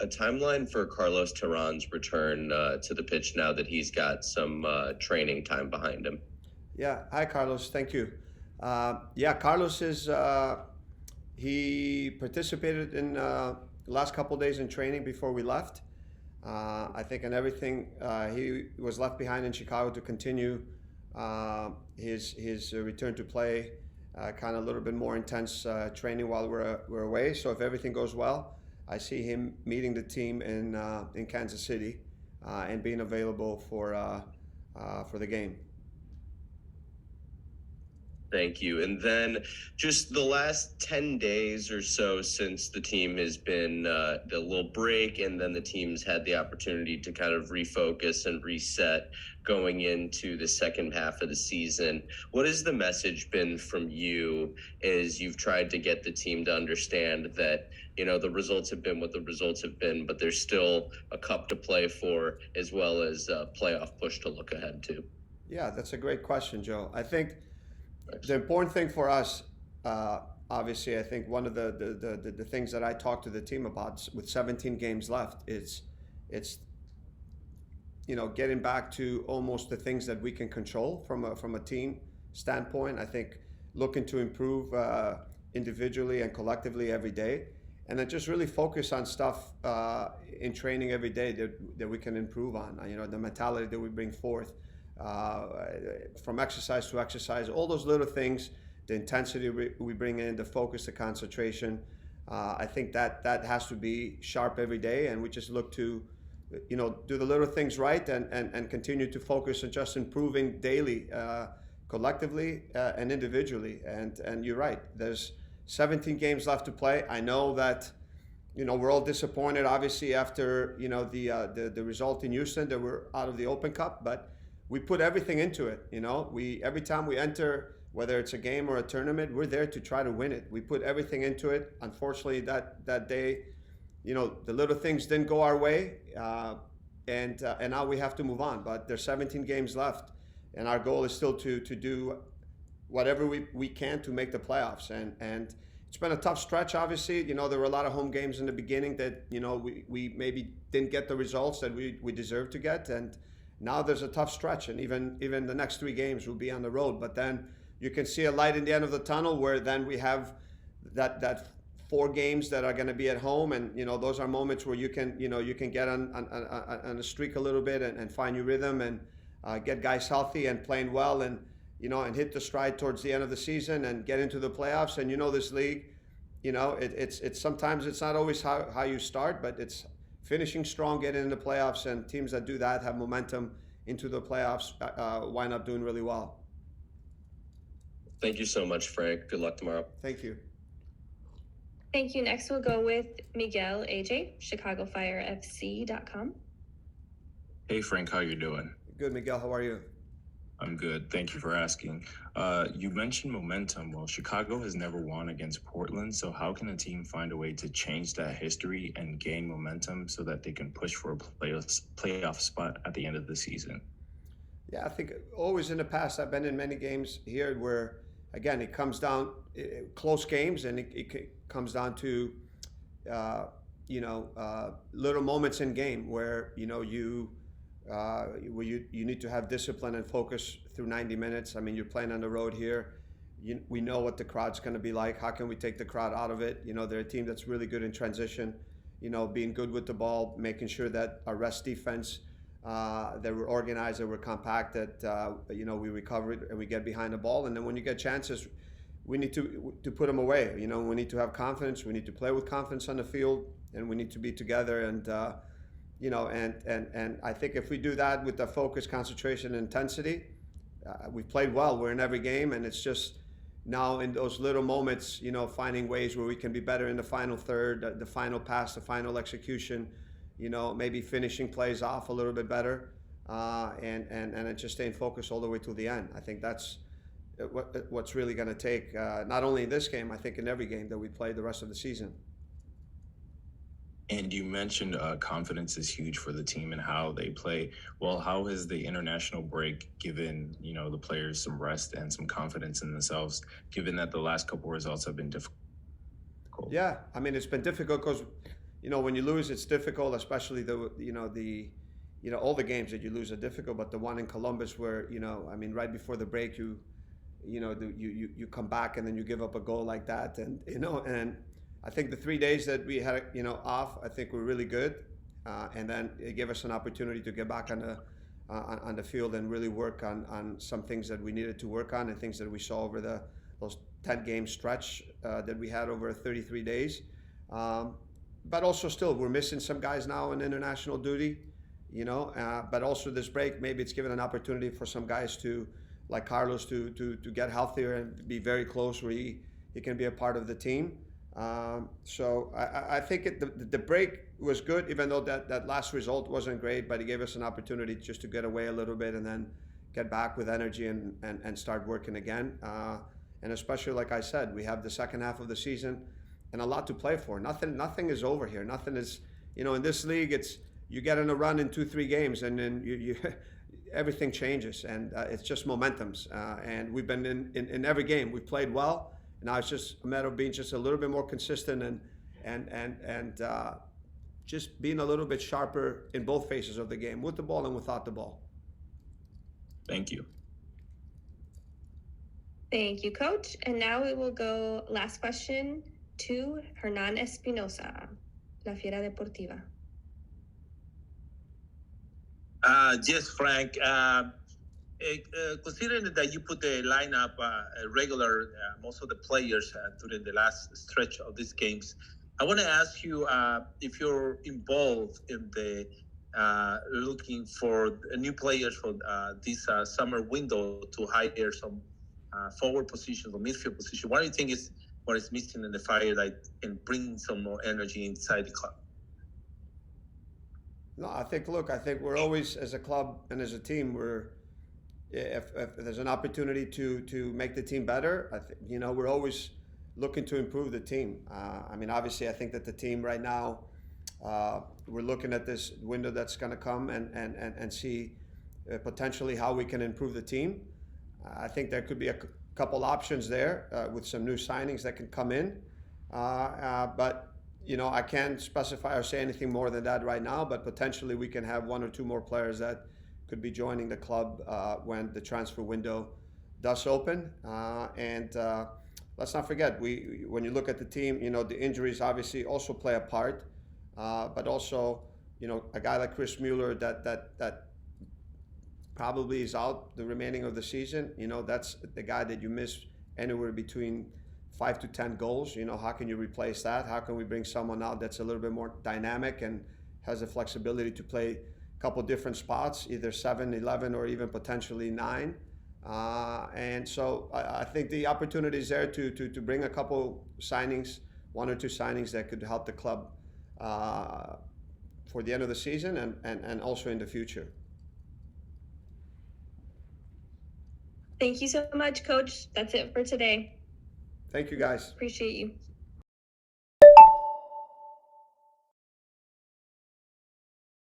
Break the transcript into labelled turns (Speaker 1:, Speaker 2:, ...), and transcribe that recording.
Speaker 1: A timeline for Carlos Terran's return to the pitch now that he's got some training time behind him.
Speaker 2: Yeah. Hi, Carlos. Thank you. Yeah, Carlos is he participated in the last couple days in training before we left. I think in everything he was left behind in Chicago to continue his return to play, kind of a little bit more intense training while we're away. So if everything goes well, I see him meeting the team in Kansas City and being available for the game.
Speaker 1: Thank you. And then just the last 10 days or so since the team has been the little break, and then the team's had the opportunity to kind of refocus and reset going into the second half of the season. What has the message been from you as you've tried to get the team to understand that, the results have been what the results have been, but there's still a cup to play for as well as a playoff push to look ahead to?
Speaker 2: Yeah, that's a great question, Joe. I think the important thing for us, obviously, I think one of the things that I talked to the team about with 17 games left, it's getting back to almost the things that we can control from a team standpoint. I think looking to improve individually and collectively every day, and then just really focus on stuff in training every day that we can improve on. The mentality that we bring forth. From exercise to exercise, all those little things, the intensity we bring in, the focus, the concentration. I think that has to be sharp every day, and we just look to, do the little things right and continue to focus on just improving daily, collectively and individually. And you're right. There's 17 games left to play. I know that. We're all disappointed, obviously, after the result in Houston that we're out of the Open Cup, but we put everything into it. We every time we enter, whether it's a game or a tournament, we're there to try to win it. We put everything into it. Unfortunately, that day, the little things didn't go our way, and now we have to move on. But there's 17 games left, and our goal is still to do whatever we can to make the playoffs. And it's been a tough stretch. Obviously, there were a lot of home games in the beginning that we maybe didn't get the results that we deserved to get, and now there's a tough stretch, and even the next 3 games will be on the road. But then you can see a light in the end of the tunnel, where then we have that 4 games that are going to be at home, and those are moments where you can get on a streak a little bit and find your rhythm and get guys healthy and playing well, and and hit the stride towards the end of the season and get into the playoffs. And this league, it's sometimes it's not always how you start, but it's finishing strong, getting into the playoffs, and teams that do that have momentum into the playoffs wind up doing really well.
Speaker 1: Thank you so much, Frank. Good luck tomorrow.
Speaker 2: Thank you.
Speaker 3: Thank you. Next, we'll go with Miguel AJ, ChicagoFireFC.com.
Speaker 4: Hey, Frank, how you doing?
Speaker 2: Good, Miguel. How are you?
Speaker 4: I'm good. Thank you for asking. You mentioned momentum. Well, Chicago has never won against Portland, so how can a team find a way to change that history and gain momentum so that they can push for a playoff spot at the end of the season?
Speaker 2: Yeah, I think always in the past, I've been in many games here where, again, it comes down, close games, and it comes down to, little moments in game where, where you need to have discipline and focus through 90 minutes. I mean, you're playing on the road here. We know what the crowd's going to be like. How can we take the crowd out of it? They're a team that's really good in transition, being good with the ball, making sure that our rest defense, that we're organized, that we're compact, that, we recover it and we get behind the ball. And then when you get chances, we need to put them away. We need to have confidence. We need to play with confidence on the field, and we need to be together. And, and I think if we do that with the focus, concentration, and intensity, we've played well. We're in every game, and it's just now in those little moments, finding ways where we can be better in the final third, the final pass, the final execution, maybe finishing plays off a little bit better, and just staying focused all the way to the end. I think that's what's really going to take, not only in this game, I think in every game that we play the rest of the season.
Speaker 4: And you mentioned confidence is huge for the team and how they play. Well, how has the international break given, the players some rest and some confidence in themselves, given that the last couple results have been difficult?
Speaker 2: Yeah, I mean, it's been difficult because, when you lose, it's difficult, especially all the games that you lose are difficult, but the one in Columbus where, I mean, right before the break, you come back and then you give up a goal like that. And I think the 3 days that we had, off, I think were really good. And then it gave us an opportunity to get back on the field and really work on some things that we needed to work on and things that we saw over those 10-game stretch that we had over 33 days. But also still, we're missing some guys now in international duty, but also this break, maybe it's given an opportunity for some guys like Carlos to get healthier and be very close where he can be a part of the team. So I think the break was good, even though that last result wasn't great, but it gave us an opportunity just to get away a little bit and then get back with energy and start working again. And especially, like I said, we have the second half of the season and a lot to play for. Nothing is over here. Nothing is, in this league, you get in a run in 2-3 games and then you everything changes, and it's just momentums. And we've been in every game. We've played well. Now it's just a matter of being just a little bit more consistent and just being a little bit sharper in both phases of the game, with the ball and without the ball.
Speaker 4: Thank you.
Speaker 3: Thank you, Coach. And now we will go last question to Hernan Espinosa, La Fiera Deportiva.
Speaker 5: Yes, Frank. Considering that you put the lineup regular, most of the players during the last stretch of these games, I want to ask you if you're involved in the looking for new players for this summer window to hire some forward positions or midfield position. What do you think is what is missing in the Fire that can bring some more energy inside the club?
Speaker 2: No, I think we're always, as a club and as a team, if there's an opportunity to make the team better, I think, we're always looking to improve the team. I mean, obviously, I think that the team right now, we're looking at this window that's going to come and see potentially how we can improve the team. I think there could be a couple options there with some new signings that can come in. But I can't specify or say anything more than that right now, but potentially we can have 1 or 2 more players that could be joining the club when the transfer window does open. And let's not forget, when you look at the team, the injuries obviously also play a part, but also, a guy like Chris Mueller that probably is out the remaining of the season. That's the guy that you miss anywhere between 5 to 10 goals. How can you replace that? How can we bring someone out that's a little bit more dynamic and has the flexibility to play a couple different spots, either 7, 11, or even potentially 9? And so I think the opportunity is there to bring a couple signings, 1 or 2 signings that could help the club for the end of the season and also in the future.
Speaker 3: Thank you so much, Coach. That's it for today.
Speaker 2: Thank you, guys.
Speaker 3: Appreciate you.